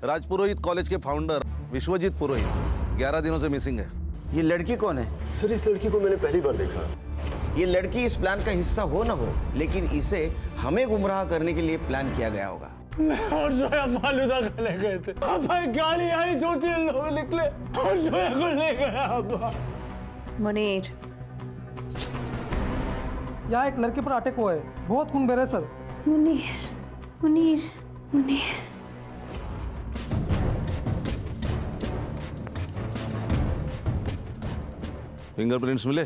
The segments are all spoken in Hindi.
राजपुरोहित कॉलेज के फाउंडर विश्वजीत पुरोहित 11 दिनों से मिसिंग है। ये लड़की कौन है? सर इस लड़की को मैंने पहली बार देखा। ये लड़की इस प्लान का हिस्सा हो ना हो, लेकिन इसे हमें गुमराह करने के लिए प्लान किया गया होगा। मैं और जोया फालूदा खाने गए थे। अब भाई गाड़ी आई, 2-3 लोग निकले और जोया को ले गया। अब्बा मुनीर, यहाँ एक लड़के पर अटैक हुआ है, बहुत खून बह रहा है सर। मुनीर, मुनीर, मुनीर। फिंगरप्रिंट्स मिले?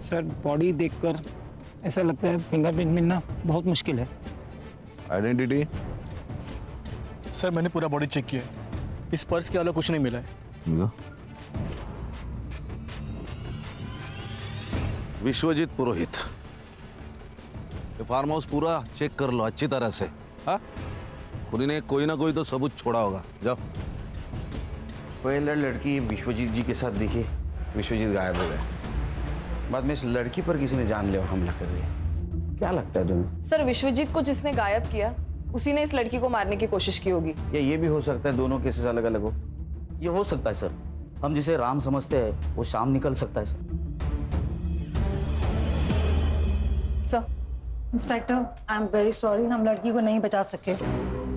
सर बॉडी देखकर ऐसा लगता है फिंगरप्रिंट मिलना बहुत मुश्किल है। आइडेंटिटी? सर मैंने पूरा बॉडी चेक किया है, इस पर्स के अलावा कुछ नहीं मिला है। विश्वजीत पुरोहित, ये फार्म हाउस पूरा चेक कर लो अच्छी तरह से। हाँ, खुदी ने कोई ना कोई तो सबूत छोड़ा होगा। जाओ। पहले लड़की विश्वजीत जी के साथ दिखी, विश्वजीत गायब हो गए। बाद में इस लड़की पर किसी ने जानलेवा हमला कर दिया। क्या लगता है तुम्हें? सर विश्वजीत को जिसने गायब किया उसी ने इस लड़की को मारने की कोशिश की होगी। या ये भी हो सकता है दोनों केसेस अलग अलग हो। ये हो सकता है सर, हम जिसे राम समझते हैं वो शाम निकल सकता है sir. Sir, inspector, I am very sorry, हम लड़की को नहीं बचा सके।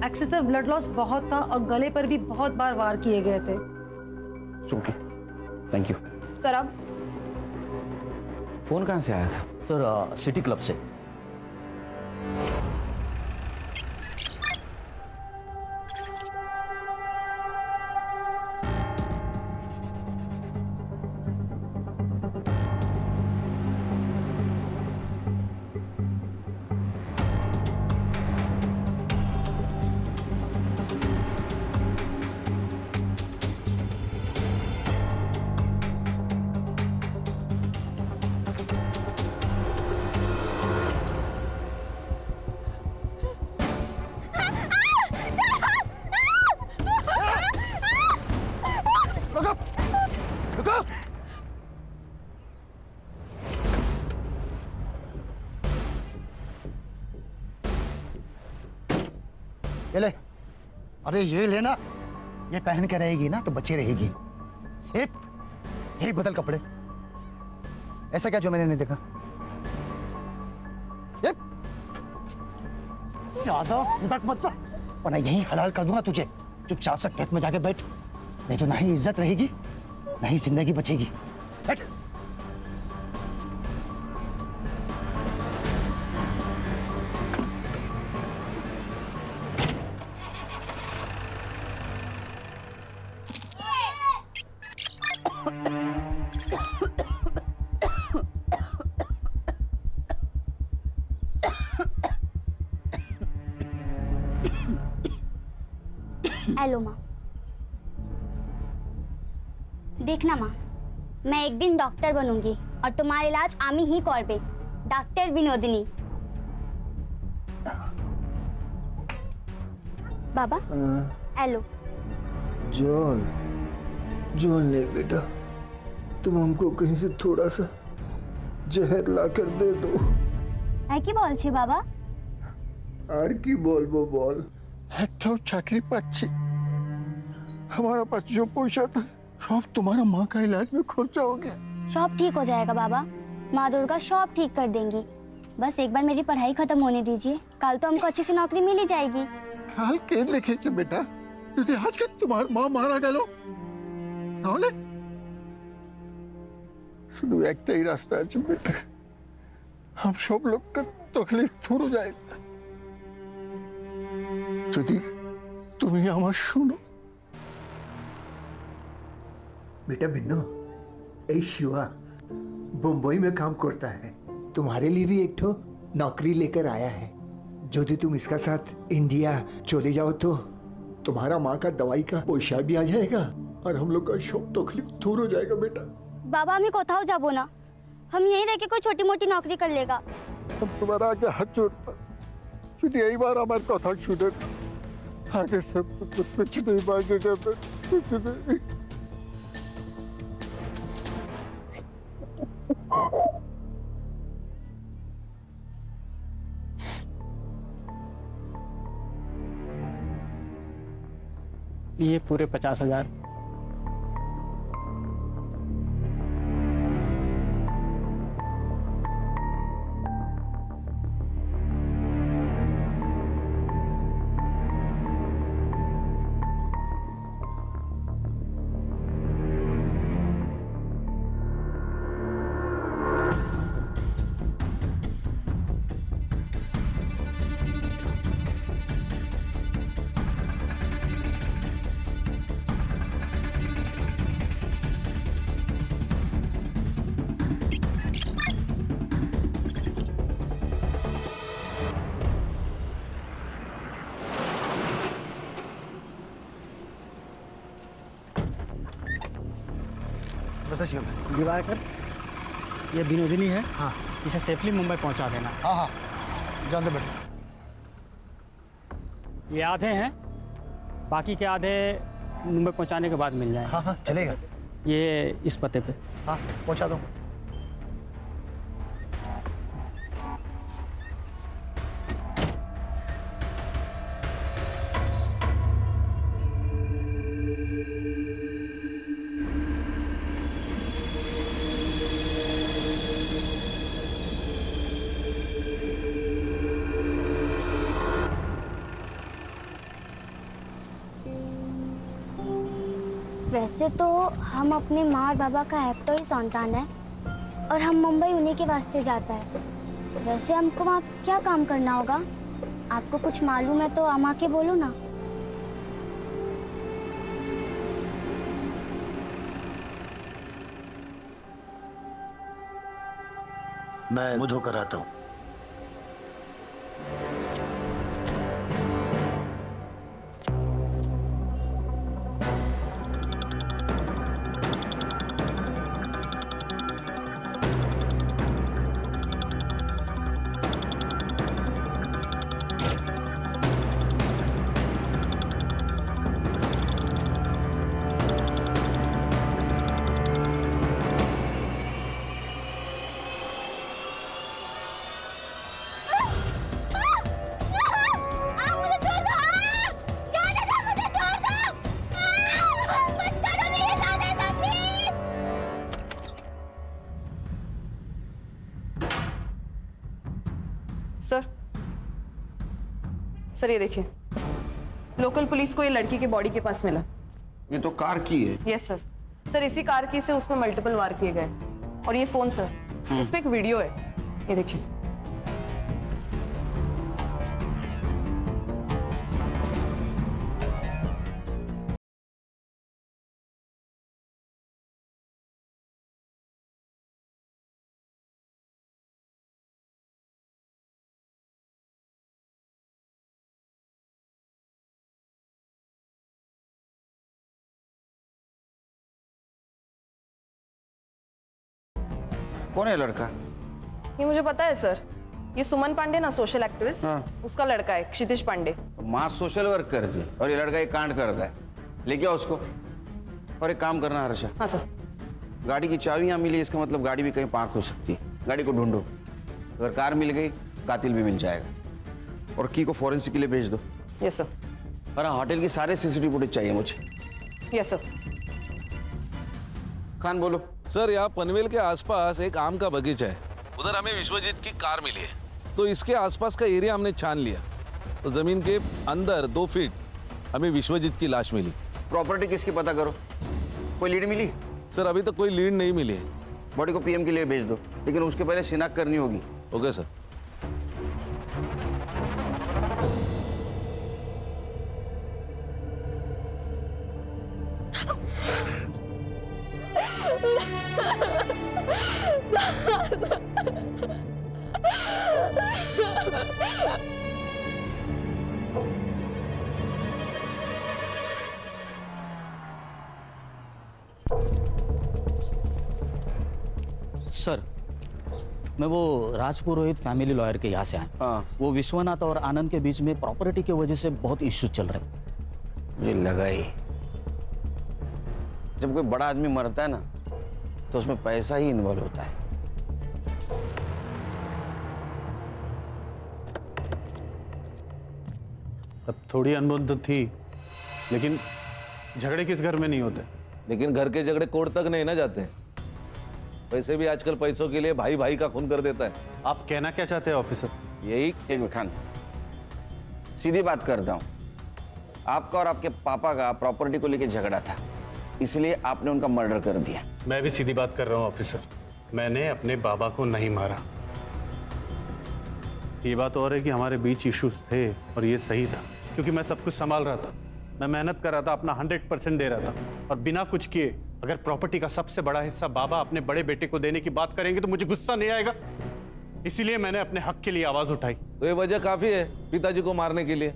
एक्सेसिव ब्लड लॉस बहुत था और गले पर भी बहुत बार वार किए गए थे। Okay, thank you. सर अब फोन कहाँ से आया था? सर सिटी क्लब से। ये ले, अरे ये लेना, ये पहन के रहेगी ना तो बच्चे रहेगी। एक बदल कपड़े। ऐसा क्या जो मैंने नहीं देखा? ज्यादा फुदक मत जा, वरना यही हलाल कर दूंगा तुझे। चुपचाप से खेत में जाके बैठ, नहीं तो ना ही इज्जत रहेगी ना ही जिंदगी बचेगी। बैठ। हेलो माँ। देखना माँ, मैं एक दिन डॉक्टर बनूंगी और तुम्हारा इलाज आमी ही करबे। डॉक्टर विनोदिनी। बाबा, हेलो। जॉन, जॉन ले बेटा, तुम हमको कहीं से थोड़ा सा जहर ला कर दे दो। है কি বলছে বাবা? আর কি বলবো বল, একটাও চাকরি পাচ্ছি, हमारा पास जो पैसा था सब तुम्हारा माँ का इलाज में खर्चा हो गया। सब ठीक हो जाएगा बाबा, माँ दुर्गा सब ठीक कर देंगी। बस एक बार मेरी पढ़ाई खत्म होने दीजिए, कल तो हमको अच्छी सी नौकरी मिल ही जाएगी। काल के देखे छे बेटा, यदि आज के तुम्हारा माँ मारा गलो তাহলে শুধু একটাই রাস্তা আছে বেটা, हम सब लोग का तकलीफ दूर हो जाएगा যদি তুমি আমার শুনো। बेटा बिन्नू, ए शिवा मुंबई में काम करता है, तुम्हारे लिए भी एक ठो नौकरी लेकर आया है। यदि तुम इसका साथ इंडिया चले जाओ तो तुम्हारा माँ का दवाई का पैसा भी आ जाएगा और हम लोग का सब तकलीफ दूर हो जाएगा बेटा। बाबा हमें कोথাও যাবো না, हम यहीं रह के कोई छोटी मोटी नौकरी कर लेगा। हम तुम्हारा आगे हाथ जोड़ता, शुद्ध यही बार हमारे कथा छूटे, आगे सब कुछ नहीं मांगेगा, कुछ नहीं। ये पूरे 50,000। बस शिवम। दिवाकर, ये विनोदिनी है। हाँ, इसे सेफली मुंबई पहुंचा देना। हाँ हाँ, जान दे बेटे। ये आधे हैं, बाकी के आधे मुंबई पहुंचाने के बाद मिल जाएंगे। हाँ हाँ, चलेगा। ये इस पते पे। हाँ, पहुंचा दो। वैसे तो हम अपने माँ और बाबा का एक्टो ही संतान है और हम मुंबई उन्हीं के वास्ते जाता है। वैसे हमको वहाँ क्या काम करना होगा? आपको कुछ मालूम है तो अम्मा के बोलो ना। मैं मुंह धोकर आता हूँ। सर ये देखिए, लोकल पुलिस को ये लड़की के बॉडी के पास मिला। ये तो कार की है। Yes sir. सर इसी कार की से उसमें मल्टीपल वार किए गए। और ये फोन सर, इस पे एक वीडियो है, ये देखिए। कौन है लड़का? ये मुझे पता है सर, ये सुमन पांडे ना, सोशल एक्टिविस्ट, उसका लड़का है क्षितिज पांडे। तो माँ सोशल वर्क करती है और ये लड़का एक कांड करता है। लेके आओ उसको। और एक काम करना हर्षा। हाँ सर। गाड़ी की चाबी यहाँ मिली, इसका मतलब गाड़ी भी कहीं पार्क हो सकती है। गाड़ी को ढूंढो, अगर कार मिल गई कातिल भी मिल जाएगा। और की को फॉरेंसिक के लिए भेज दो। Yes sir. और होटल की सारे सीसीटीवी फुटेज चाहिए मुझे। Yes sir. खान बोलो। सर यहाँ पनवेल के आसपास एक आम का बगीचा है, उधर हमें विश्वजीत की कार मिली है, तो इसके आसपास का एरिया हमने छान लिया, तो जमीन के अंदर 2 फीट हमें विश्वजीत की लाश मिली। प्रॉपर्टी किसकी पता करो, कोई लीड मिली? सर अभी तक कोई लीड नहीं मिली है। बॉडी को पीएम के लिए भेज दो, लेकिन उसके पहले शिनाख्त करनी होगी। Okay sir. सर, मैं वो राजपुरोहित फैमिली लॉयर के यहाँ से आया। हाँ। वो विश्वनाथ और आनंद के बीच में प्रॉपर्टी की वजह से बहुत इश्यूज चल रहे हैं। मुझे लगा ही, जब कोई बड़ा आदमी मरता है ना, तो उसमें पैसा ही इन्वॉल्व होता है। अब थोड़ी अनबन तो थी, लेकिन झगड़े किस घर में नहीं होते? लेकिन घर के झगड़े कोर्ट तक नहीं ना जाते। वैसे भी आजकल पैसों के लिए भाई भाई का खून कर देता है। आप कहना क्या चाहते हैं ऑफिसर? यही एक मिनट खान, सीधी बात करता हूँ। आपका और आपके पापा का प्रॉपर्टी को लेकर झगड़ा था, इसलिए आपने उनका मर्डर कर दिया। मैं भी सीधी बात कर रहा हूँ ऑफिसर, मैंने अपने बाबा को नहीं मारा। ये बात और है कि हमारे बीच इश्यूज थे और ये सही था, क्योंकि मैं सब कुछ संभाल रहा था, मैं मेहनत कर रहा था, अपना 100% दे रहा था, और बिना कुछ किए अगर प्रॉपर्टी का सबसे बड़ा हिस्सा बाबा अपने बड़े बेटे को देने की बात करेंगे तो मुझे गुस्सा नहीं आएगा। इसीलिए मैंने अपने हक के लिए आवाज उठाई। तो ये वजह काफी है पिताजी को मारने के लिए।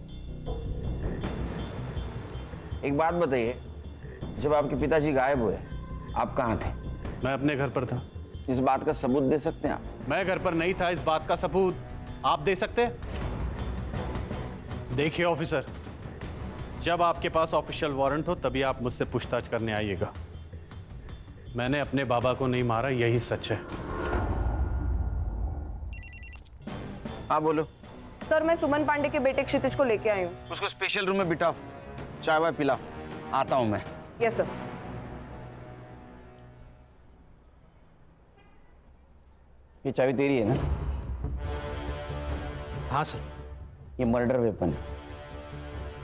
एक बात बताइए, जब आपके पिताजी गायब हुए आप कहाँ थे? मैं अपने घर पर था। इस बात का सबूत दे सकते हैं आप? मैं घर पर नहीं था, इस बात का सबूत आप दे सकते हैं? देखिए ऑफिसर, जब आपके पास ऑफिशियल वारंट हो तभी आप मुझसे पूछताछ करने आइएगा। मैंने अपने बाबा को नहीं मारा, यही सच है। हाँ बोलो। सर मैं सुमन पांडे के बेटे क्षितिज को लेके आई हूँ। उसको स्पेशल रूम में बिठाओ, चाय वाय पिलाओ, आता हूं मैं। Yes sir. ये चाबी तेरी है ना? हाँ सर। ये मर्डर वेपन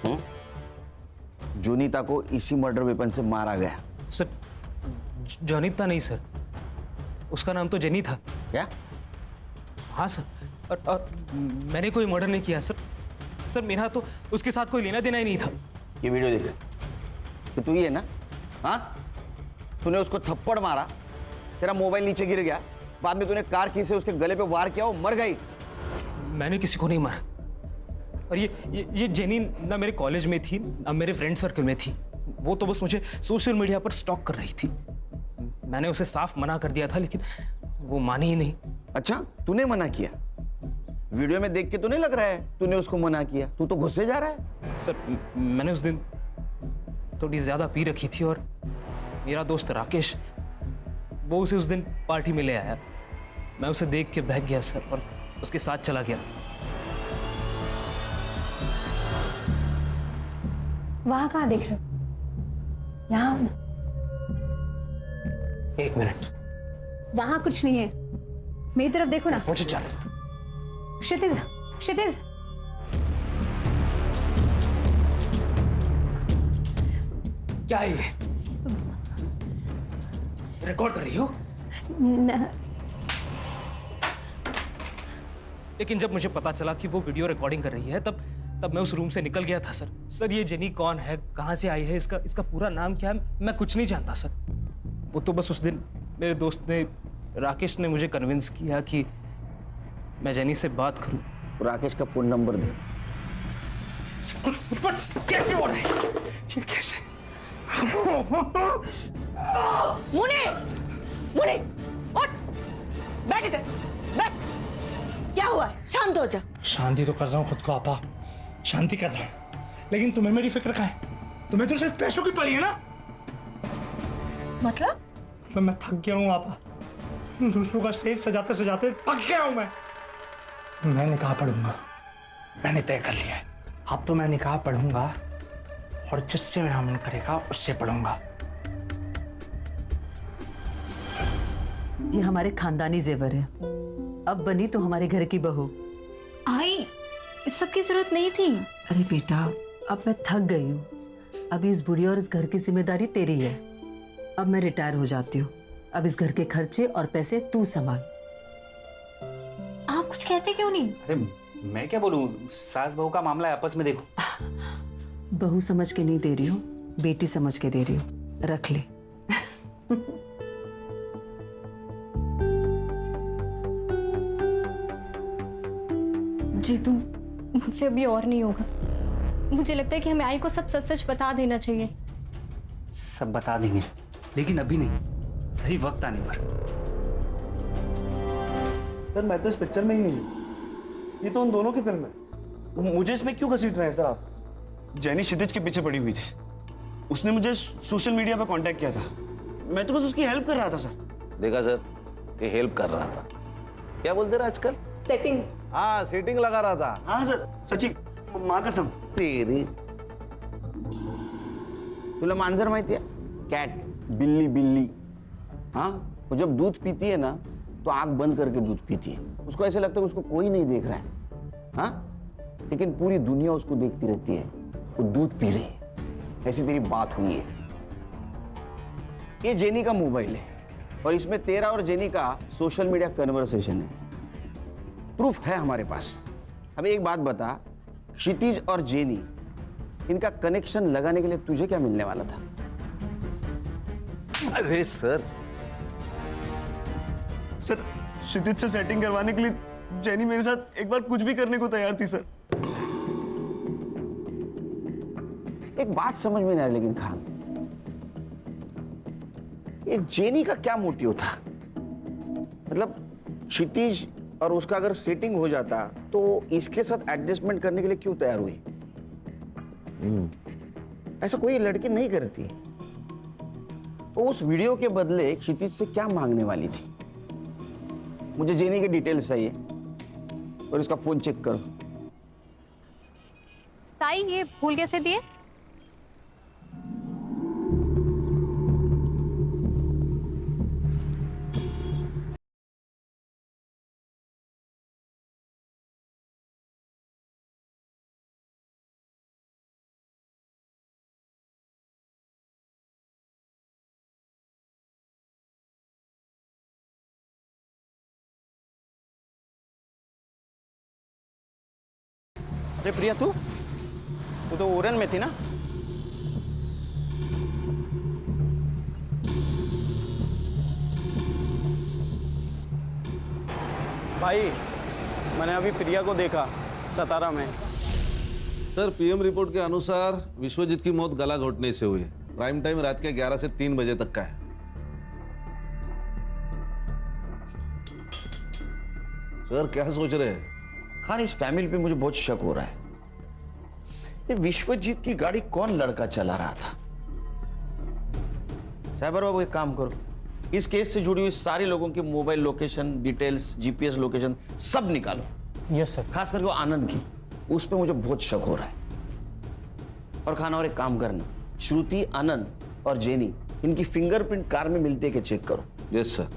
है। जोनीता को इसी मर्डर वेपन से मारा गया। सर जोनीता नहीं सर, उसका नाम तो जेनी था। क्या? हाँ सर, और मैंने कोई मर्डर नहीं किया सर। सर मेरा तो उसके साथ कोई लेना देना ही नहीं था। ये वीडियो देख कि तू ही है ना? हाँ, तूने उसको थप्पड़ मारा, तेरा मोबाइल नीचे गिर गया, बाद में तूने कार की से उसके गले पे वार किया, वो मर गई। मैंने किसी को नहीं मारा। और ये जेनी ना मेरे कॉलेज में थी ना मेरे फ्रेंड सर्कल में थी। वो तो बस मुझे सोशल मीडिया पर स्टॉक कर रही थी। मैंने उसे साफ मना कर दिया था, लेकिन वो मानी ही नहीं। अच्छा, तूने मना किया? वीडियो में देख के तो नहीं लग रहा है तूने उसको मना किया। तू तो गुस्से जा रहा है। सर मैंने उस दिन थोड़ी ज्यादा पी रखी थी और मेरा दोस्त राकेश, वो उसे उस दिन पार्टी में ले आया। मैं उसे देख के बहक गया सर और उसके साथ चला गया। वहां कहाँ देख रहे हो? यहाँ। एक मिनट। वहां कुछ नहीं है, मेरी तरफ देखो ना। मुझे चल। क्षितिज, क्षितिज। क्या है ये? रिकॉर्ड कर रही हो? लेकिन जब मुझे पता चला कि वो वीडियो रिकॉर्डिंग कर रही है तब मैं उस रूम से निकल गया था सर। सर ये जेनी कौन है, कहाँ से आई है, इसका पूरा नाम क्या है, मैं कुछ नहीं जानता सर। वो तो बस उस दिन मेरे दोस्त ने, राकेश ने मुझे कन्विंस किया कि मैं जेनी से बात करूं। राकेश का फोन नंबर दे। कुछ पर कैसे हो रहा है? कैसे? मुने, मुने, उठ, बैठ इधर, बैठ। क्या हुआ है? शांत हो जा। शांति तो कर रहा हूँ खुद को आपा, शांति कर रहा हूँ, लेकिन तुम्हें मेरी फिक्र कहाँ है? तुम्हें तो सिर्फ पैसों की पड़ी है ना? मतलब मैं थक गया हूँ आपा, दूसरों का स्टेज सजाते सजाते थक गया हूँ मैं। मैं निकाह पढ़ूंगा, मैंने तय कर लिया है। अब तो मैं निकाह पढ़ूंगा और जिससे मेरा मन करेगा उससे पढ़ूंगा। ये हमारे खानदानी जेवर है, अब बनी तो हमारे घर की बहू। आई, इस सब की जरूरत नहीं थी। अरे बेटा, अब मैं थक गई हूँ। अब इस बुढ़ी और इस घर की जिम्मेदारी तेरी है। अब मैं रिटायर हो जाती हूँ। अब इस घर के खर्चे और पैसे तू संभाल। आप कुछ कहते क्यों नहीं? अरे मैं क्या बोलूं, सास बहू का मामला है, आपस में देखो। बहू समझ के नहीं दे रही हूँ, बेटी समझ के दे रही हूँ। रख ले। जी तुम, मुझसे अभी और नहीं होगा। मुझे लगता है कि हमें आई को सब सच सच बता देना चाहिए। सब बता देंगे, लेकिन अभी नहीं, सही वक्त आने पर। सर मैं तो इस पिक्चर में ही नहीं हूँ, ये तो उन दोनों की फिल्म है। मुझे इसमें क्यों घसीट रहे हैं सर आप? जेनी क्षितिज के पीछे पड़ी हुई थी, उसने मुझे सोशल मीडिया पर कांटेक्ट किया था, मैं तो बस उसकी हेल्प कर रहा था सर। देखा सर, ये हेल्प कर रहा था। क्या बोलते रहे आजकल? सेटिंग। हाँ, सेटिंग लगा रहा था। हाँ सर, सच्ची माँ कसम। तेरी तुला मांजर माहिती आहे? कॅट, बिल्ली बिल्ली. हाँ, वो जब दूध पीती है ना तो आंख बंद करके दूध पीती है. उसको ऐसे लगता है उसको कोई नहीं देख रहा है. हाँ, लेकिन पूरी दुनिया उसको देखती रहती है. वो दूध पी रही है. ऐसी तेरी बात हुई है. ये जेनी का मोबाइल है और इसमें तेरा और जेनी का सोशल मीडिया कन्वर्सेशन है. प्रूफ है हमारे पास. अब एक बात बता, क्षितिज और जेनी इनका कनेक्शन लगाने के लिए तुझे क्या मिलने वाला था? अरे सर क्षितिज से सेटिंग करवाने के लिए जेनी मेरे साथ एक बार कुछ भी करने को तैयार थी सर. एक बात समझ में नहीं आ रही लेकिन खान, ये जेनी का क्या मोटिव था? मतलब क्षितिज और उसका अगर सेटिंग हो जाता तो इसके साथ एडजस्टमेंट करने के लिए क्यों तैयार हुई? ऐसा कोई लड़की नहीं करती. वो उस वीडियो के बदले क्षितिज से क्या मांगने वाली थी? मुझे जेनी के डिटेल्स चाहिए और इसका फोन चेक करो. ताई ये फूल कैसे दिए? अरे प्रिया, तू तो ओरन में थी ना? भाई मैंने अभी प्रिया को देखा सतारा में. सर, पीएम रिपोर्ट के अनुसार विश्वजीत की मौत गला घोटने से हुई है. प्राइम टाइम रात के 11 से 3 बजे तक का है. सर क्या सोच रहे हैं? खान, इस फैमिली पे मुझे बहुत शक हो रहा है. ये विश्वजीत की गाड़ी कौन लड़का चला रहा था? साइबर बाबू, एक काम करो, इस केस से जुड़ी हुई सारे लोगों के mobile location details, GPS location सब निकालो. Yes sir. खास करके वो आनंद की, उस पे मुझे बहुत शक हो रहा है. और खान, और एक काम करना, श्रुति, आनंद और जेनी, इनकी फिंगरप्रिंट कार में मिलते के चेक करो. Yes sir.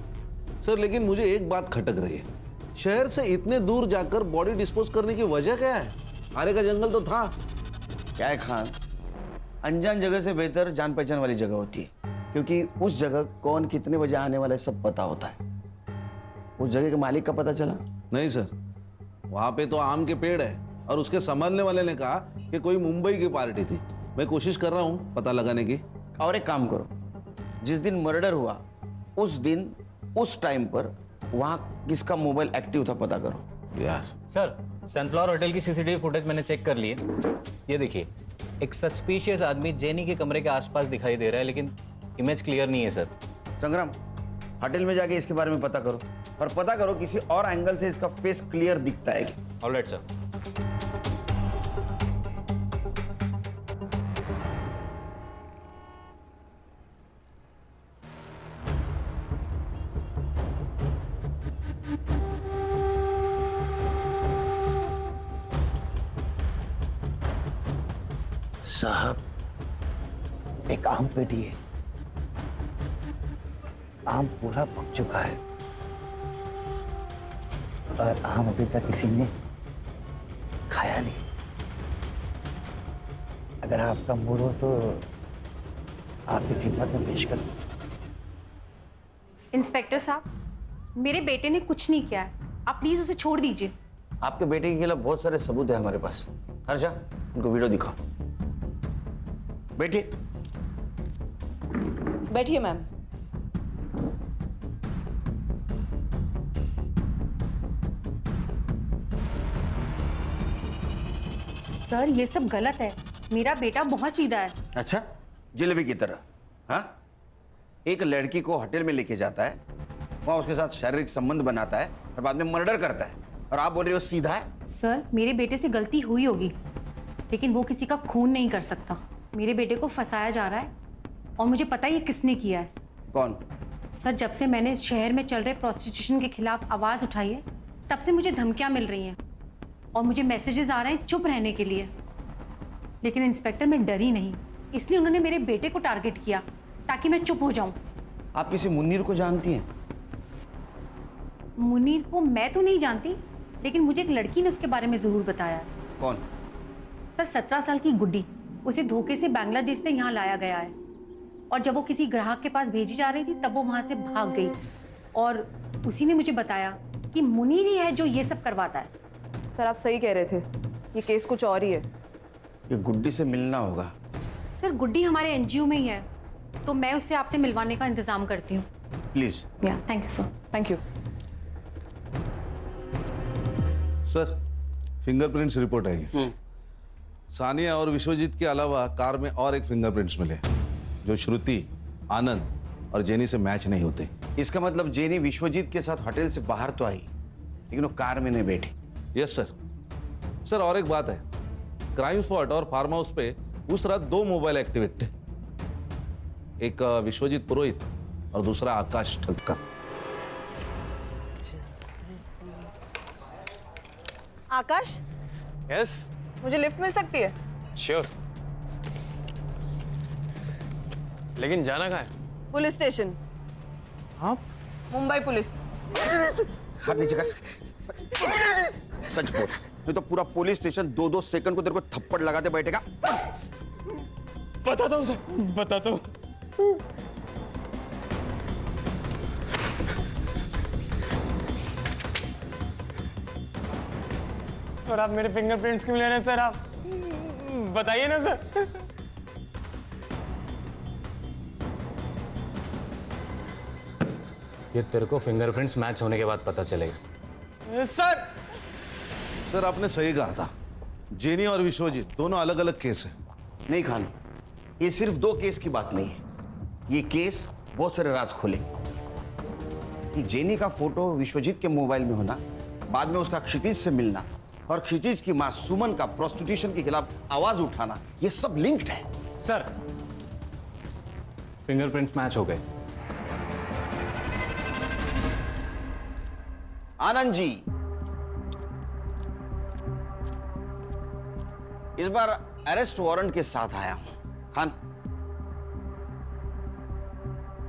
सर लेकिन मुझे एक बात खटक रही है. शहर से इतने दूर जाकर बॉडी डिस्पोज करने की वजह क्या है? आरे का जंगल तो था. क्या है खान, अनजान जगह से बेहतर जान पहचान वाली जगह होती है, क्योंकि उस जगह कौन कितने बजे आने वाला है सब पता होता है. उस जगह के मालिक का पता चला? नहीं सर, वहां पे तो आम के पेड़ है और उसके संभालने वाले ने कहा कि कोई मुंबई की पार्टी थी. मैं कोशिश कर रहा हूँ पता लगाने की. और एक काम करो, जिस दिन मर्डर हुआ उस दिन उस टाइम पर वहां किसका मोबाइल एक्टिव था पता करो. यार सर, सनफ्लावर होटल की सीसीटीवी फुटेज मैंने चेक कर ली है. ये देखिए, एक सस्पिशियस आदमी जेनी के कमरे के आसपास दिखाई दे रहा है, लेकिन इमेज क्लियर नहीं है सर. संग्राम, होटल में जाके इसके बारे में पता करो और पता करो किसी और एंगल से इसका फेस क्लियर दिखता है क्या. Alright sir. साहब, एक आम पेटी है. आम पूरा पक चुका है और आम अभी तक किसी ने खाया नहीं. अगर आपका मूड हो तो आपकी खिदमत में पेश करूं. इंस्पेक्टर साहब, मेरे बेटे ने कुछ नहीं किया है, आप प्लीज उसे छोड़ दीजिए. आपके बेटे के खिलाफ बहुत सारे सबूत है हमारे पास. हर्षा, उनको वीडियो दिखाओ. बैठिए. बैठिए मैम. सर, ये सब गलत है. मेरा बेटा बहुत सीधा है. अच्छा, जलेबी की तरह? हाँ, एक लड़की को होटल में लेके जाता है, वहां उसके साथ शारीरिक संबंध बनाता है और बाद में मर्डर करता है, और आप बोल रहे हो सीधा है? सर, मेरे बेटे से गलती हुई होगी, लेकिन वो किसी का खून नहीं कर सकता. मेरे बेटे को फंसाया जा रहा है और मुझे पता है ये किसने किया है. कौन? सर, जब से मैंने इस शहर में चल रहे प्रोस्टिट्यूशन के खिलाफ आवाज़ उठाई है, तब से मुझे धमकियां मिल रही हैं और मुझे मैसेजेस आ रहे हैं चुप रहने के लिए. लेकिन इंस्पेक्टर, मैं डरी नहीं. इसलिए उन्होंने मेरे बेटे को टारगेट किया ताकि मैं चुप हो जाऊं। आप किसी मुन्नीर को जानती हैं? मुनीर को मैं तो नहीं जानती, लेकिन मुझे एक लड़की ने उसके बारे में जरूर बताया। कौन? सर 17 साल की गुड्डी, उसे धोखे से बांग्लादेश से यहाँ लाया गया है और जब वो किसी ग्राहक के पास भेजी जा रही थी तब वो वहाँ से भाग गई और उसी ने मुझे बताया कि मुनीर ही है जो ये सब करवाता है। सर आप सही कह रहे थे, ये केस कुछ और ही है। ये गुड्डी से मिलना होगा। सर गुड्डी हमारे एनजीओ में ही है, तो मैं उससे आपसे मिलवाने का इंतजाम करती हूँ। प्लीज। या thank you sir. Thank you sir. Fingerprints report आई। सानिया और विश्वजीत के अलावा कार में और एक फिंगरप्रिंट्स मिले जो श्रुति, आनंद और जेनी से मैच नहीं होते। इसका मतलब जेनी विश्वजीत के साथ होटल से बाहर तो आई, लेकिन वो कार में नहीं बैठी। Yes sir. सर और एक बात है, क्राइम स्पॉट और फार्म हाउस पे उस रात 2 मोबाइल एक्टिवेट थे, एक विश्वजीत पुरोहित और दूसरा आकाश ठक्कर। आकाश। यस। मुझे लिफ्ट मिल सकती है? श्योर। लेकिन जाना कहाँ है? Police station. आप? मुंबई पुलिस। हाथ नीचे कर। सच बोल, नहीं तो पूरा पुलिस स्टेशन 2-2 सेकंड को तेरे को थप्पड़ लगाते बैठेगा। बताता हूँ सर, बताता हूँ। और आप मेरे फिंगरप्रिंट्स क्यों ले रहे हैं सर? आप बताइए ना सर। ये तेरे को फिंगरप्रिंट्स मैच होने के बाद पता चलेगा। सर। सर आपने सही कहा था, जेनी और विश्वजीत दोनों अलग अलग केस हैं। नहीं खान, ये सिर्फ 2 केस की बात नहीं है, ये केस बहुत सारे राज खोलेंगे। कि जेनी का फोटो विश्वजीत के मोबाइल में होना, बाद में उसका क्षितिज से मिलना और क्षितिज की मां सुमन का प्रोस्टिट्यूशन के खिलाफ आवाज उठाना, ये सब लिंक्ड है। सर फिंगरप्रिंट्स मैच हो गए। आनंद जी, इस बार अरेस्ट वारंट के साथ आया हूं। खान,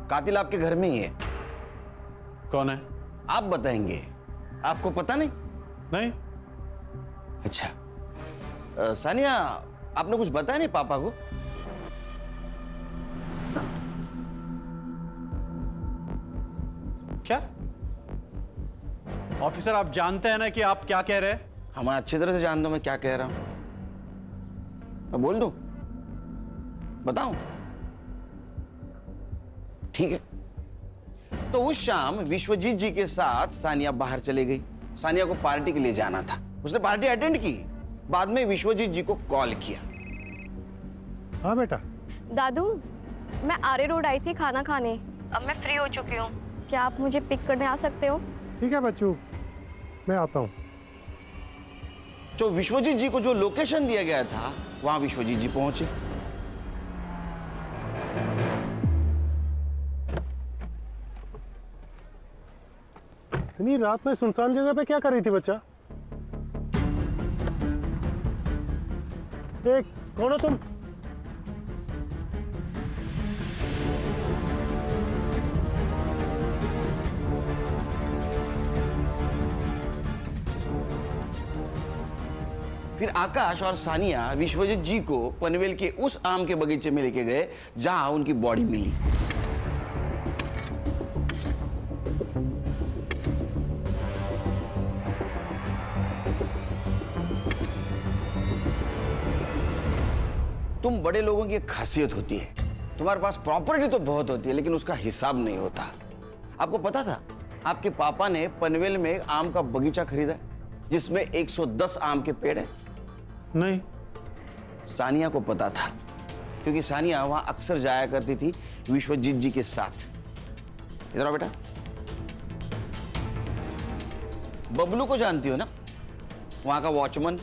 कातिल आपके घर में ही है। कौन है? आप बताएंगे, आपको पता नहीं? नहीं। अच्छा सानिया, आपने कुछ बताया नहीं पापा को? क्या? ऑफिसर आप जानते हैं ना कि आप क्या कह रहे हैं? हम अच्छी तरह से जानता हूं मैं क्या कह रहा हूं। मैं बोल दूं? बताऊं? ठीक है। तो उस शाम विश्वजीत जी के साथ सानिया बाहर चली गई। सानिया को पार्टी के लिए जाना था, उसने पार्टी अटेंड की। बाद में विश्वजीत जी को कॉल किया। हाँ बेटा। दादू, मैं आरे रोड आई थी खाना खाने, अब मैं फ्री हो चुकी हूँ, क्या आप मुझे पिक करने आ सकते हो? ठीक है बच्चू, मैं आता हूँ। तो विश्वजीत जी को जो लोकेशन दिया गया था वहां विश्वजीत जी पहुंचे। इतनी रात में सुनसान जगह पे क्या कर रही थी बच्चा? एक कौन हो तुम? फिर आकाश और सानिया विश्वजीत जी को पनवेल के उस आम के बगीचे में लेके गए जहां उनकी बॉडी मिली। तुम बड़े लोगों की एक खासियत होती है, तुम्हारे पास प्रॉपर्टी तो बहुत होती है लेकिन उसका हिसाब नहीं होता। आपको पता था आपके पापा ने पनवेल में एक आम का बगीचा खरीदा जिसमें 110 आम के पेड़ हैं? नहीं। सानिया को पता था क्योंकि सानिया वहां अक्सर जाया करती थी विश्वजीत जी के साथ। इधर आओ बेटा। बबलू को जानती हो ना, वहां का वॉचमैन।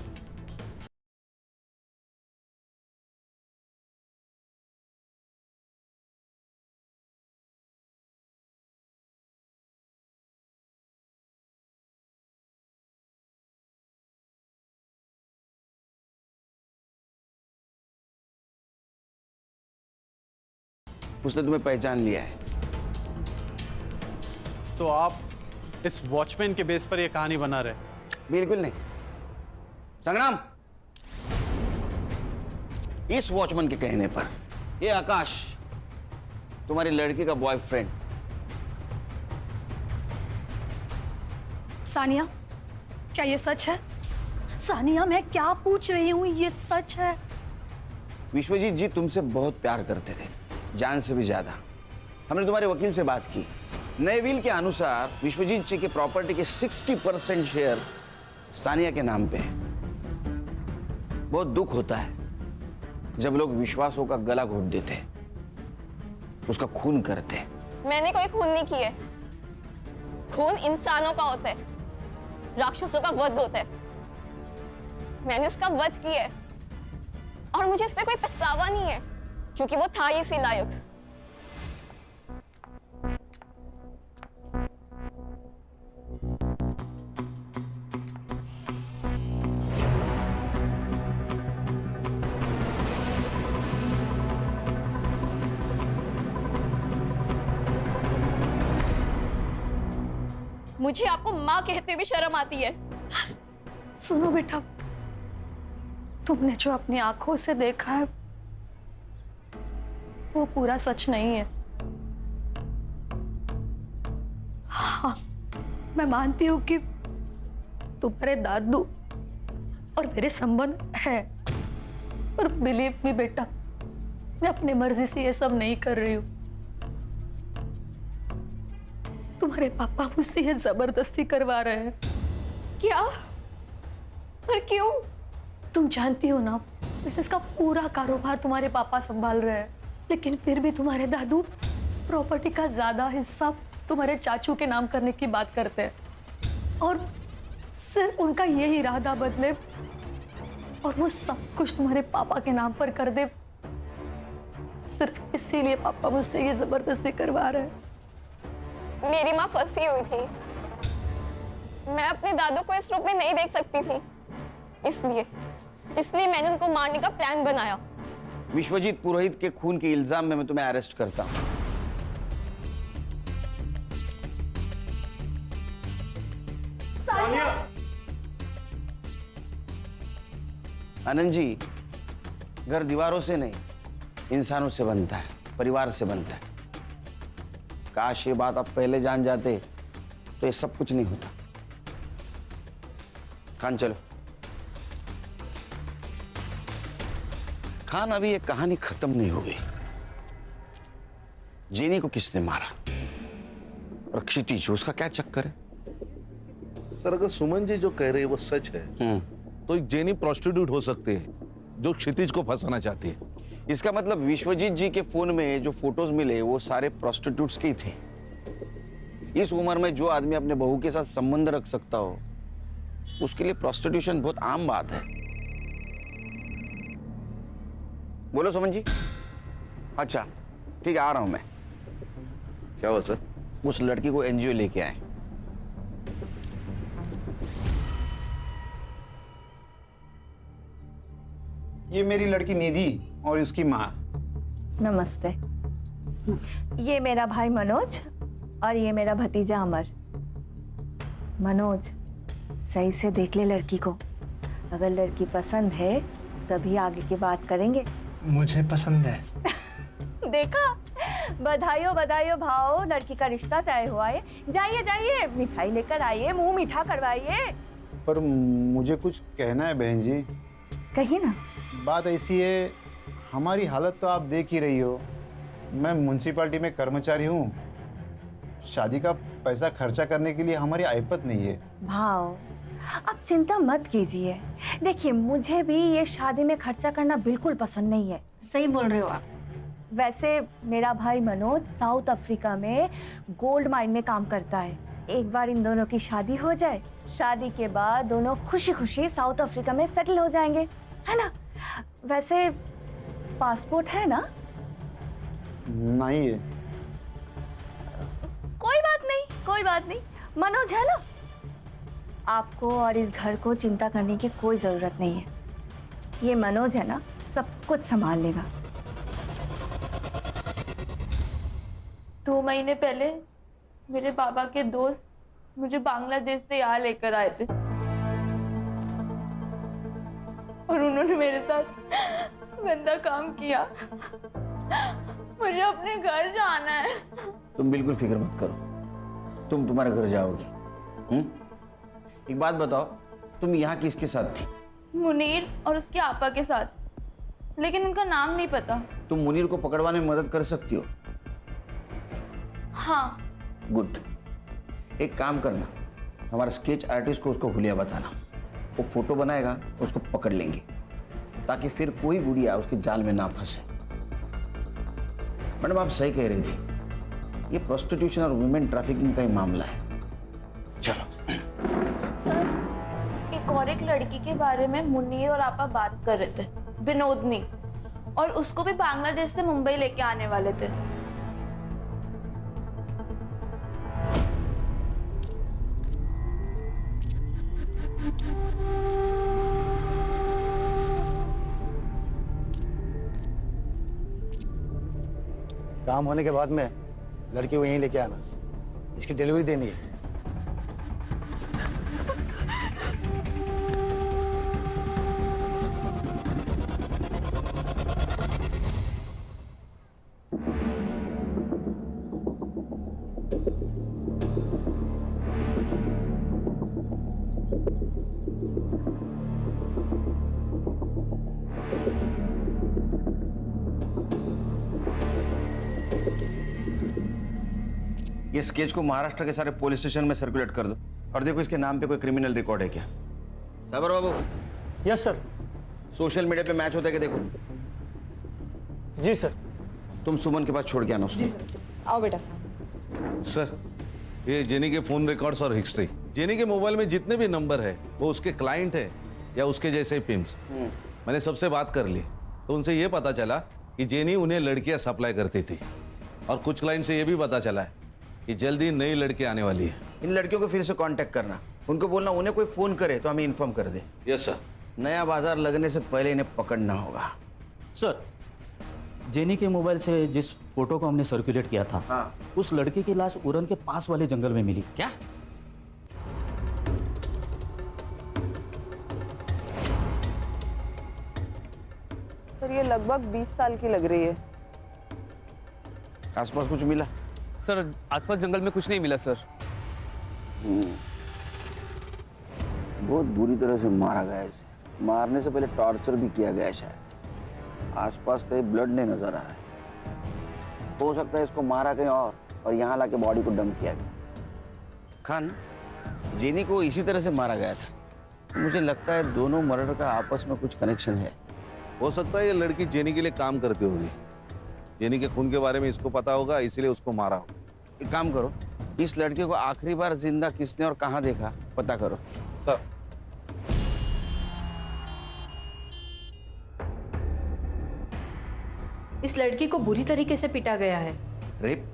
उसने तुम्हें पहचान लिया है। तो आप इस वॉचमैन के बेस पर यह कहानी बना रहे? बिल्कुल नहीं संग्राम, इस वॉचमैन के कहने पर ये आकाश तुम्हारी लड़की का बॉयफ्रेंड। सानिया, क्या ये सच है? सानिया, मैं क्या पूछ रही हूँ, ये सच है? विश्वजीत जी तुमसे बहुत प्यार करते थे, जान से भी ज्यादा। हमने तुम्हारे वकील से बात की। नए विल के अनुसार विश्वजीत जी के प्रॉपर्टी के 60% शेयर सानिया के नाम पे है। बहुत दुख होता है जब लोग विश्वासों का गला घोट देते, उसका खून करते। मैंने कोई खून नहीं किए। खून इंसानों का होता है, राक्षसों का वध होता है। मैंने उसका वध किया है और मुझे इस पे कोई पछतावा नहीं है, क्योंकि वो था ही इसी लायक। मुझे आपको माँ कहते हुए शर्म आती है। सुनो बेटा, तुमने जो अपनी आंखों से देखा है वो पूरा सच नहीं है। हाँ, मैं मानती हूँ कि तुम्हारे दादू और मेरे संबंध है, पर बिलीव मी बेटा, मैं अपनी मर्जी से ये सब नहीं कर रही हूँ। तुम्हारे पापा मुझसे ये जबरदस्ती करवा रहे हैं। क्या? पर क्यों? तुम जानती हो ना, बिजनेस का पूरा कारोबार तुम्हारे पापा संभाल रहे हैं, लेकिन फिर भी तुम्हारे दादू प्रॉपर्टी का ज्यादा हिस्सा तुम्हारे चाचू के नाम करने की बात करते हैं और सिर्फ उनका यही इरादा बदले और वो सब कुछ तुम्हारे पापा के नाम पर कर दे, सिर्फ इसीलिए पापा मुझसे ये जबरदस्ती करवा रहे हैं। मेरी माँ फंसी हुई थी, मैं अपने दादू को इस रूप में नहीं देख सकती थी, इसलिए मैंने उनको मारने का प्लान बनाया। विश्वजीत पुरोहित के खून के इल्जाम में मैं तुम्हें अरेस्ट करता हूं। आनंद जी, घर दीवारों से नहीं, इंसानों से बनता है, परिवार से बनता है। काश ये बात आप पहले जान जाते तो ये सब कुछ नहीं होता। खान चलो। खान, अभी ये कहानी खत्म नहीं हो गई। जेनी को किसने मारा और क्षितिज, उसका क्या चक्कर है? सर, अगर सुमन जी जो कह रहे हैं वो सच है तो एक जेनी प्रोस्टिट्यूट हो सकते हैं जो क्षितिज को फंसाना चाहती है। इसका मतलब विश्वजीत जी के फोन में जो फोटोज मिले वो सारे प्रोस्टिट्यूट्स के ही थे। इस उम्र में जो आदमी अपने बहू के साथ संबंध रख सकता हो उसके लिए प्रोस्टिट्यूशन बहुत आम बात है। बोलो सुमन जी। अच्छा ठीक है, आ रहा हूं मैं। क्या हुआ सर? उस लड़की को एनजीओ लेके आए। ये मेरी लड़की निधि और उसकी माँ। नमस्ते। ये मेरा भाई मनोज और ये मेरा भतीजा अमर। मनोज, सही से देख ले लड़की को, अगर लड़की पसंद है तभी आगे की बात करेंगे। मुझे पसंद है। देखा, बधाइयों बधाइयों भाव, लड़की का रिश्ता तय हुआ है। जाइए जाइए, मिठाई लेकर आइए, मुंह मीठा करवाइए। पर मुझे कुछ कहना है बहन जी। कहिए ना। बात ऐसी है, हमारी हालत तो आप देख ही रही हो। मैं म्युनिसिपैलिटी में कर्मचारी हूँ, शादी का पैसा खर्चा करने के लिए हमारी आयपत नहीं है। भाव, आप चिंता मत कीजिए। देखिए, मुझे भी ये शादी में खर्चा करना बिल्कुल पसंद नहीं है। सही बोल रहे हो आप। वैसे मेरा भाई मनोज साउथ अफ्रीका में गोल्ड माइन में काम करता है। एक बार इन दोनों की शादी हो जाए, शादी के बाद दोनों खुशी खुशी साउथ अफ्रीका में सेटल हो जाएंगे, है ना? वैसे पासपोर्ट है ना? नहीं है। कोई बात नहीं, कोई बात नहीं। मनोज है ना? आपको और इस घर को चिंता करने की कोई जरूरत नहीं है। ये मनोज है ना, सब कुछ संभाल लेगा। 2 महीने पहले मेरे पापा के दोस्त मुझे बांग्लादेश से यहाँ लेकर आए थे और उन्होंने मेरे साथ गंदा काम किया। मुझे अपने घर जाना है। तुम बिल्कुल फिक्र मत करो, तुम तुम्हारे घर जाओगी। एक बात बताओ, तुम यहाँ किसके साथ थी? मुनीर और उसके आपा के साथ, लेकिन उनका नाम नहीं पता। तुम मुनीर को पकड़वाने में मदद कर सकती हो? हाँ। गुड। एक काम करना, हमारा स्केच आर्टिस्ट को उसको हुलिया बताना, वो फोटो बनाएगा, उसको पकड़ लेंगे ताकि फिर कोई गुड़िया उसके जाल में ना फंसे। मैडम आप सही कह रही थी, ये प्रोस्टिट्यूशन और वुमेन ट्रैफिकिंग का ही मामला है। चलो। सर, एक और एक लड़की के बारे में मुन्नी और आपा बात कर रहे थे, विनोदनी, और उसको भी बांग्लादेश से मुंबई लेके आने वाले थे। काम होने के बाद में लड़की को यहीं लेके आना, इसकी डिलीवरी देनी है। ये स्केच को महाराष्ट्र के सारे पुलिस स्टेशन में सर्कुलेट कर दो और देखो इसके नाम पे कोई क्रिमिनल रिकॉर्ड है क्या। Sabar Babu. Yes sir. Social media पे मैच होता है क्या देखो। जी सर। तुम सुमन के पास छोड़ के आना उसको। आओ बेटा। सर, ये जेनी के फोन रिकॉर्ड्स और हिस्ट्री, जेनी के मोबाइल में जितने भी नंबर है वो उसके क्लाइंट है या उसके जैसे पिम्स। मैंने सबसे बात कर ली तो उनसे ये पता चला कि जेनी उन्हें लड़कियां सप्लाई करती थी, और कुछ क्लाइंट से ये भी पता चला है कि जल्दी नई लड़की आने वाली है। इन लड़कियों को फिर से कांटेक्ट करना, उनको बोलना उन्हें कोई फोन करे तो हमें इन्फॉर्म कर दे। Yes sir. नया बाजार लगने से पहले इन्हें पकड़ना होगा। सर, जेनी के मोबाइल से जिस फोटो को हमने सर्कुलेट किया था, हाँ। उस लड़की की लाश उरन के पास वाले जंगल में मिली। क्या? सर, ये लगभग 20 साल की लग रही है। आसपास कुछ मिला? सर, आसपास जंगल में कुछ नहीं मिला सर। बहुत बुरी तरह से मारा गया है इसे। मारने से पहले टॉर्चर भी किया गया है शायद। आसपास कहीं ब्लड नहीं नजर आ रहा है। हो सकता है इसको मारा कहीं और यहाँ लाके बॉडी को डंप किया गया। खान, जेनी को इसी तरह से मारा गया था। मुझे लगता है दोनों मर्डर का आपस में कुछ कनेक्शन है। हो सकता है ये लड़की जेनी के लिए काम करती होगी, जेनी के खून के बारे में इसको पता होगा, इसीलिए उसको मारा हो। एक काम करो, इस लड़के को आखिरी बार जिंदा किसने और कहाँ देखा पता करो। सर। इस लड़की को बुरी तरीके से पीटा गया है। रेप?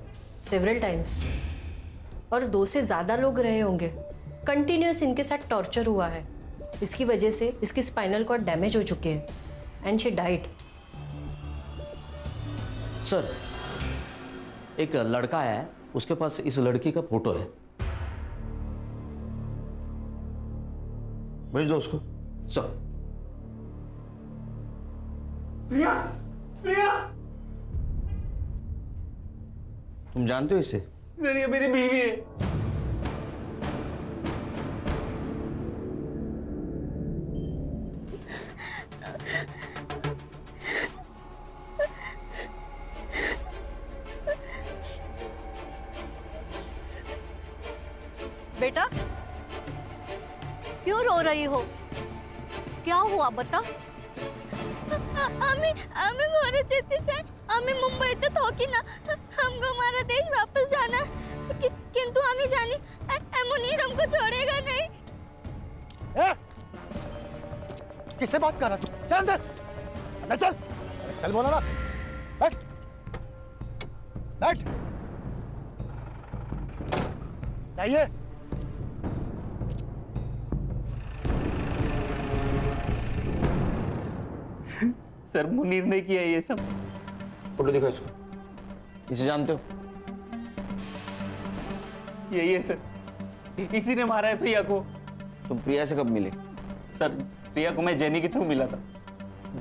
Several times. और 2 से ज्यादा लोग रहे होंगे। कंटिन्यूअस इनके साथ टॉर्चर हुआ है। इसकी वजह से इसकी स्पाइनल कॉर्ड डैमेज हो चुके हैं एंड शी डाइड। सर, एक लड़का है, उसके पास इस लड़की का फोटो है। भेज दो उसको। सर। प्रिया, प्रिया, तुम जानते हो इसे? सर, ये मेरी बीवी है। बेटा, क्यों रो रही हो? क्या हुआ बता? आम्ही भारत जेते चाहे, आम्ही मुंबईत थोकी ना, हमको हमारा देश वापस जाना है, किंतु आम्ही जानी मुनीर हमको छोड़ेगा नहीं। किससे बात कर रहा तू? चल अंदर। अबे चल, चल बोला ना। बैठ, बैठ। चाहिए? सर, मुनीर ने किया ये सब। फोटो दिखाओ इसको। इसे जानते हो? यही है सर, इसी ने मारा है प्रिया को। तुम प्रिया से कब मिले? सर प्रिया को मैं जेनी के थ्रू मिला था।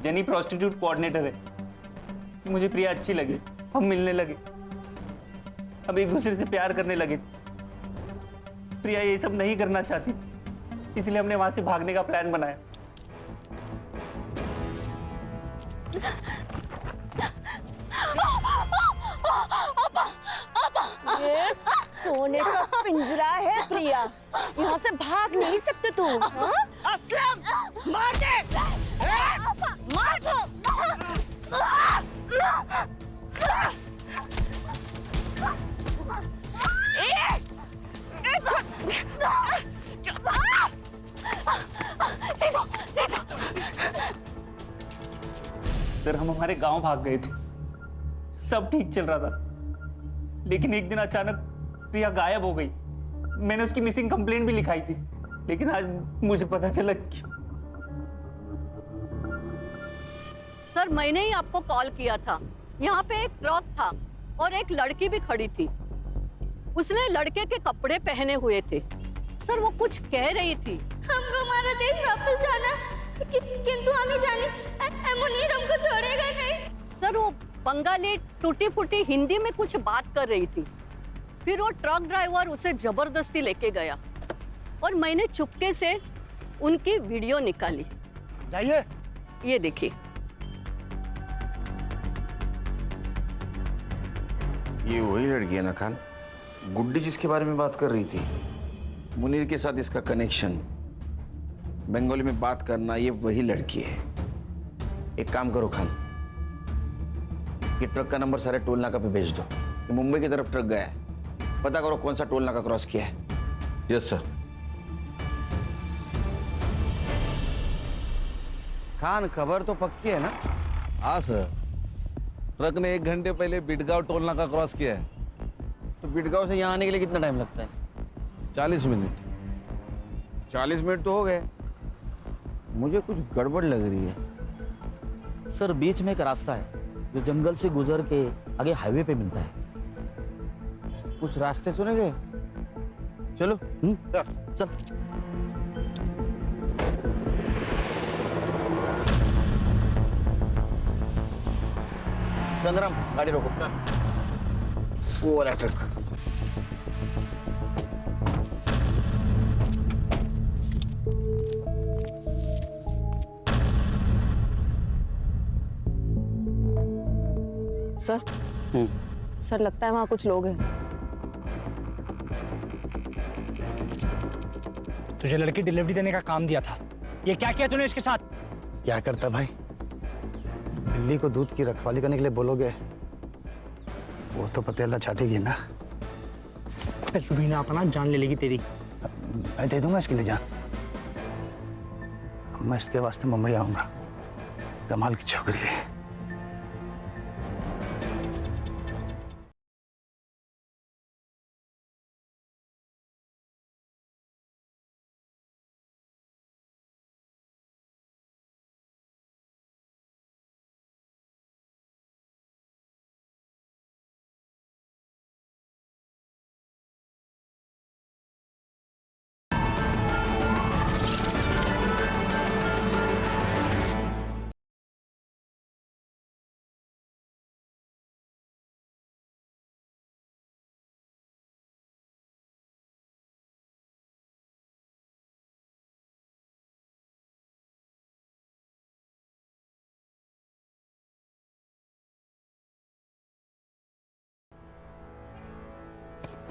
जेनी प्रोस्टिट्यूट कोऑर्डिनेटर है। मुझे प्रिया अच्छी लगी, हम मिलने लगे, अब एक दूसरे से प्यार करने लगे। प्रिया ये सब नहीं करना चाहती, इसलिए हमने वहां से भागने का प्लान बनाया। ये सोने का पिंजरा है प्रिया, यहाँ से भाग नहीं सकते तुम। असलम मार दे, मार दो। सर हम हमारे गांव भाग गए थे, सब ठीक चल रहा था, लेकिन एक दिन अचानक प्रिया गायब हो गई। मैंने उसकी मिसिंग कंप्लेंट भी लिखाई थी, लेकिन आज मुझे पता चला कि सर मैंने ही आपको कॉल किया था। यहाँ पे एक ट्रक था और एक लड़की भी खड़ी थी। उसने लड़के के कपड़े पहने हुए थे। सर वो कुछ कह रही थी। हमको हमारा देश वापस जाना, किंतु हमें जाने मुनीर हमको छोड़ेगा नहीं। सर वो बंगाली टूटी फूटी हिंदी में कुछ बात कर रही थी। फिर वो ट्रक ड्राइवर उसे जबरदस्ती लेके गया और मैंने चुपके से उनकी वीडियो निकाली। जाइए, ये देखिए। ये वही लड़की है ना खान, गुड्डी जिसके बारे में बात कर रही थी? मुनीर के साथ इसका कनेक्शन, बंगाली में बात करना, ये वही लड़की है। एक काम करो खान, ये ट्रक का नंबर सारे टोल नाका पे भेज दो। ये मुंबई की तरफ ट्रक गया है, पता करो कौन सा टोल नाका क्रॉस किया है। Yes sir. खान खबर तो पक्की है ना? हाँ सर, ट्रक ने 1 घंटे पहले बिडगांव टोल नाका क्रॉस किया है। तो बिडगांव से यहाँ आने के लिए कितना टाइम लगता है? 40 मिनट। 40 मिनट तो हो गए। मुझे कुछ गड़बड़ लग रही है। सर बीच में एक रास्ता है जो जंगल से गुजर के आगे हाईवे पे मिलता है। उस रास्ते सुनेंगे? चलो। चल। संग्राम गाड़ी रोको। वो वाला ट्रक। सर सर लगता है वहां कुछ लोग हैं। तुझे लड़की डिलीवरी देने का काम दिया था, ये क्या किया तूने इसके साथ? क्या करता भाई, बिल्ली को दूध की रखवाली करने के लिए बोलोगे, वो तो पतेला चाटेगी ना। सुबीना अपना जान ले लेगी तेरी। मैं दे दूंगा इसके लिए जान। मैं इसके वास्ते मुंबई आऊंगा। कमाल की छोकरी है।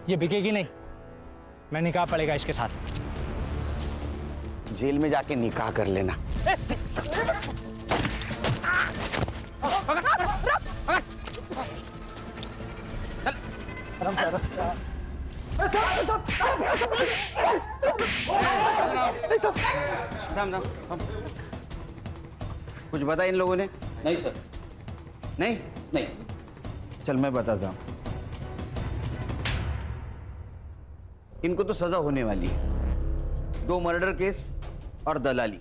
ये बिकेगी नहीं, मैं निकाह पड़ेगा इसके साथ। जेल में जाके निकाह कर लेना। कुछ बताया इन लोगों ने? नहीं सर। नहीं नहीं। चल मैं बताता हूं। इनको तो सजा होने वाली है। 2 मर्डर केस और दलाली।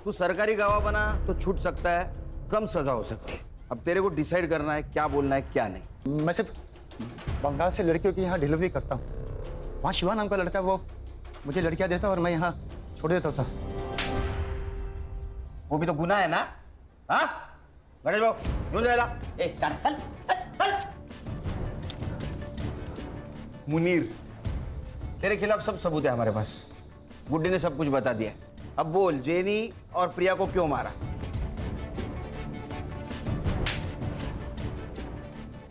तू सरकारी गवाह बना तो छूट सकता है, कम सजा हो सकती है। अब तेरे को डिसाइड करना है क्या बोलना है क्या नहीं। मैं सिर्फ बंगाल से लड़कियों की यहाँ डिलीवरी करता हूँ। वहाँ शिवा नाम का लड़का, वो मुझे लड़कियां देता और मैं यहाँ छोड़ देता था। वो भी तो गुनाह है ना? हाँ गणेश भाऊ, क्यों जाएगा? चल। मुनीर, तेरे खिलाफ सब सबूत है हमारे पास। गुड्डी ने सब कुछ बता दिया। अब बोल, जेनी और प्रिया को क्यों मारा?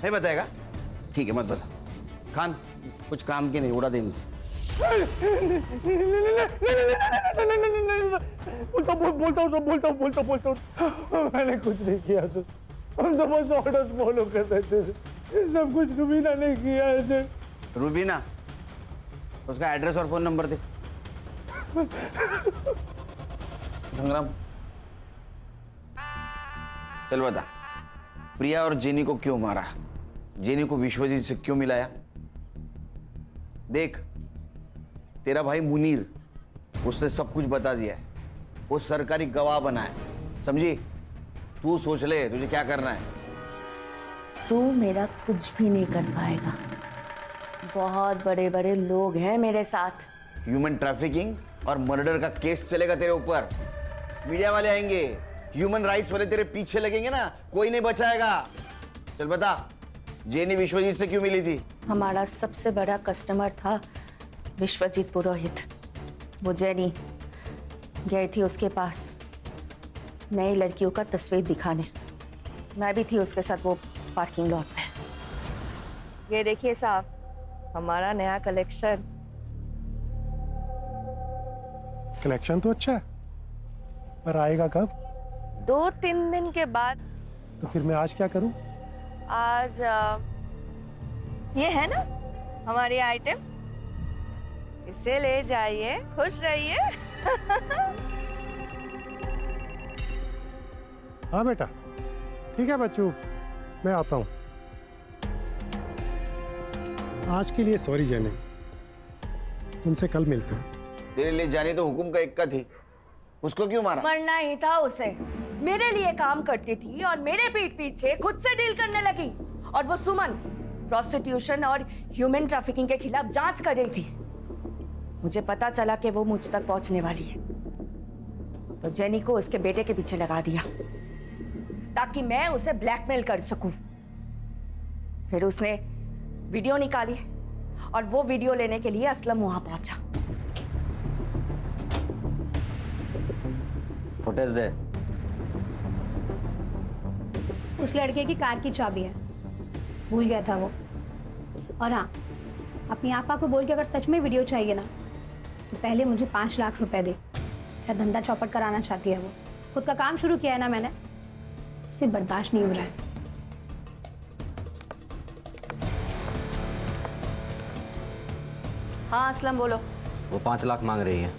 नहीं बताएगा? ठीक है, मत बता। खान, कुछ काम की नहीं, उड़ा देंगे। बोलता हूँ। मैंने कुछ नहीं किया सर, हम तो बस ऑर्डर्स फॉलो कर रहे थे। सब कुछ रुबीना ने किया है सर। रुबीना, उसका एड्रेस और फोन नंबर दे। संग्राम, चल बता, प्रिया और जेनी को क्यों मारा? जेनी को विश्वजीत से क्यों मिलाया? देख, तेरा भाई मुनीर, उसने सब कुछ बता दिया है। वो सरकारी गवाह बना है, समझी? तू सोच ले तुझे क्या करना है। तू मेरा कुछ भी नहीं कर पाएगा। बहुत बड़े बड़े लोग हैं मेरे साथ। ह्यूमन ट्रैफिकिंग और मर्डर का केस चलेगा तेरे ऊपर। मीडिया वाले आएंगे, ह्यूमन राइट्स वाले तेरे पीछे लगेंगे ना, कोई नहीं बचाएगा। चल बता, जेनी विश्वजीत से क्यों मिली थी? हमारा सबसे बड़ा कस्टमर था विश्वजीत पुरोहित। वो जेनी गई थी उसके पास नई लड़कियों का तस्वीर दिखाने। मैं भी थी उसके साथ वो पार्किंग लॉट पे। ये देखिए साहब, हमारा नया कलेक्शन। कलेक्शन तो अच्छा है, पर आएगा कब? 2-3 दिन के बाद। तो फिर मैं आज क्या करूं? आज ये है ना हमारी आइटम, इसे ले जाइए, खुश रहिए। हाँ बेटा, ठीक है बच्चू, मैं आता हूँ। आज के लिए सॉरी जेनी, तुमसे कल मिलते हैं। तेरे लिए जानी तो हुकुम का इक्का थी, उसको क्यों मारा? मरना ही था उसे। मेरे लिए काम करती थी और मेरे पीठ पीछे खुद से डील करने लगी। और वो सुमन प्रोस्टिट्यूशन और ह्यूमन ट्रैफिकिंग के खिलाफ जांच कर रही थी। मुझे पता चला कि वो मुझ तक पहुंचने वाली है, तो जेनी को उसके बेटे के पीछे लगा दिया ताकि मैं उसे ब्लैकमेल कर सकूं। फिर उसने वीडियो निकाली और वो वीडियो लेने के लिए असलम वहां पहुंचा। फुटेज दे। उस लड़के की कार की चाबी है, भूल गया था वो। और हाँ, अपनी आपा को बोल के अगर सच में वीडियो चाहिए ना, तो पहले मुझे 5 लाख रुपए दे। क्या धंधा चौपट कराना चाहती है वो। खुद का काम शुरू किया है ना मैंने, इससे बर्दाश्त नहीं हो रहा है। हाँ असलम बोलो। वो 5 लाख मांग रही है।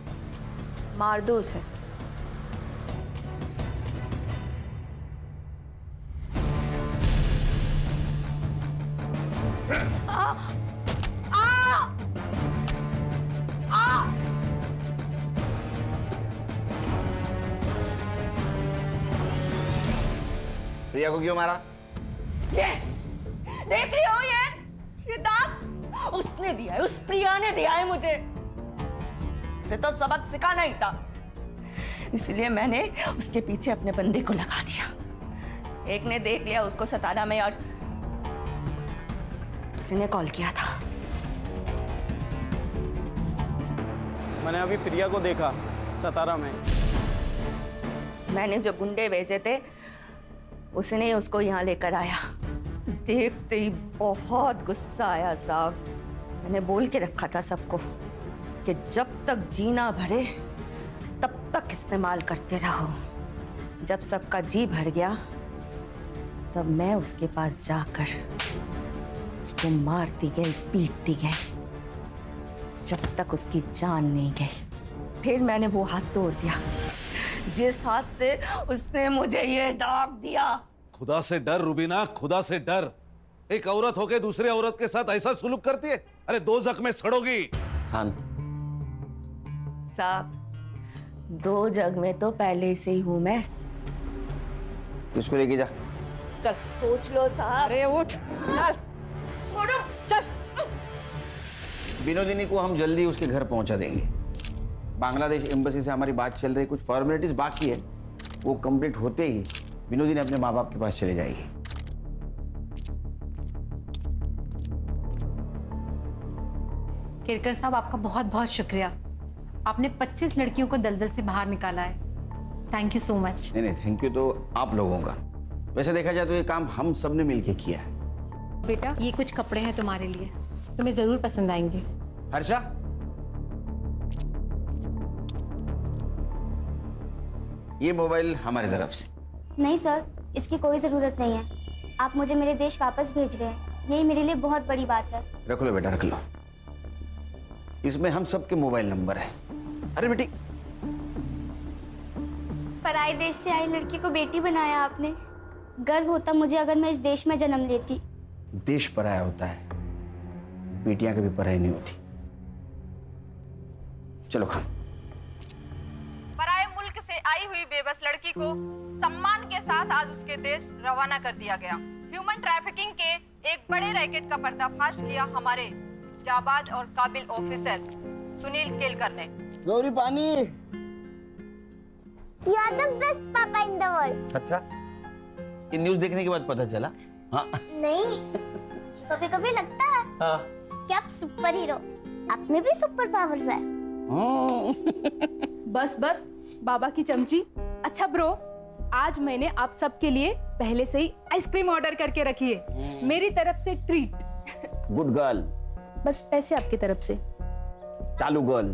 मार दो उसे। प्रिया को क्यों मारा? ये देख रही हो, ये दाग उसने दिया है, उस प्रिया ने दिया है मुझे। इसे तो सबक सिखाना ही था, इसलिए मैंने उसके पीछे अपने बंदे को लगा दिया। एक ने देख लिया उसको सतारा में और उसी ने कॉल किया था। मैंने अभी प्रिया को देखा सतारा में। मैंने जो गुंडे भेजे थे उसने ही उसको यहाँ लेकर आया। देखते ही बहुत गुस्सा आया साहब। मैंने बोल के रखा था सबको कि जब तक जीना भरे तब तक इस्तेमाल करते रहो। जब सबका जी भर गया तब मैं उसके पास जाकर उसको मारती गई, पीटती गई, जब तक उसकी जान नहीं गई। फिर मैंने वो हाथ तोड़ दिया जिस हाथ से उसने मुझे ये दाग दिया। खुदा से डर रुबीना, खुदा से डर। एक औरत होके दूसरे औरत के साथ ऐसा सुलूक करती है? अरे दोज़ख में सड़ोगी। खान साहब, 2 जग में तो पहले से ही हूं मैं। इसको लेके जा। चल सोच लो साहब। अरे उठ, चल छोड़ो, चल। विनोदिनी को हम जल्दी उसके घर पहुंचा देंगे। बांग्लादेश एम्बेसी से हमारी बात चल रही, कुछ फॉर्मेलिटीज बाकी है, वो कंप्लीट होते ही विनोदिनी अपने माँ बाप के पास चले जाएगी। केरकर साहब, आपका बहुत बहुत शुक्रिया। आपने 25 लड़कियों को दलदल से बाहर निकाला है। Thank you so much. नहीं, थैंक यू तो आप लोगों का। वैसे देखा जाए तो ये काम हम सब ने मिलके किया है। बेटा, ये कुछ कपड़े हैं तुम्हारे लिए, तुम्हें जरूर पसंद आएंगे। हर्षा, ये मोबाइल हमारी तरफ से। नहीं सर, इसकी कोई ज़रूरत नहीं है। आप मुझे मेरे देश वापस भेज रहे हैं, यही मेरे लिए बहुत बड़ी बात है। रख लो बेटा, रख लो। इसमें हम सबके मोबाइल नंबर है। अरे बेटी, पराए देश से आई लड़की को बेटी बनाया आपने। गर्व होता मुझे अगर मैं इस देश में जन्म लेती। देश पराया होता है, बेटियां कभी पराई नहीं होती। चलो खान। पराए मुल्क से आई हुई बेबस लड़की को सम्मान के साथ आज उसके देश रवाना कर दिया गया। ह्यूमन ट्रैफिकिंग के एक बड़े रैकेट का पर्दाफाश किया हमारे जाबाज और काबिल ऑफिसर सुनील केलकर ने। गौरी पानी। You are the best papa in the world. अच्छा, ये न्यूज़ देखने के बाद पता चला? हाँ। नहीं, कभी कभी लगता है हाँ। कि आप सुपर हीरो, आप में भी सुपर पावर्स है। बस बस बाबा की चमची। अच्छा ब्रो, आज मैंने आप सबके लिए पहले से ही आइसक्रीम ऑर्डर करके रखी है, मेरी तरफ से ट्रीट। Good girl. बस पैसे आपकी तरफ से। चालू गर्ल।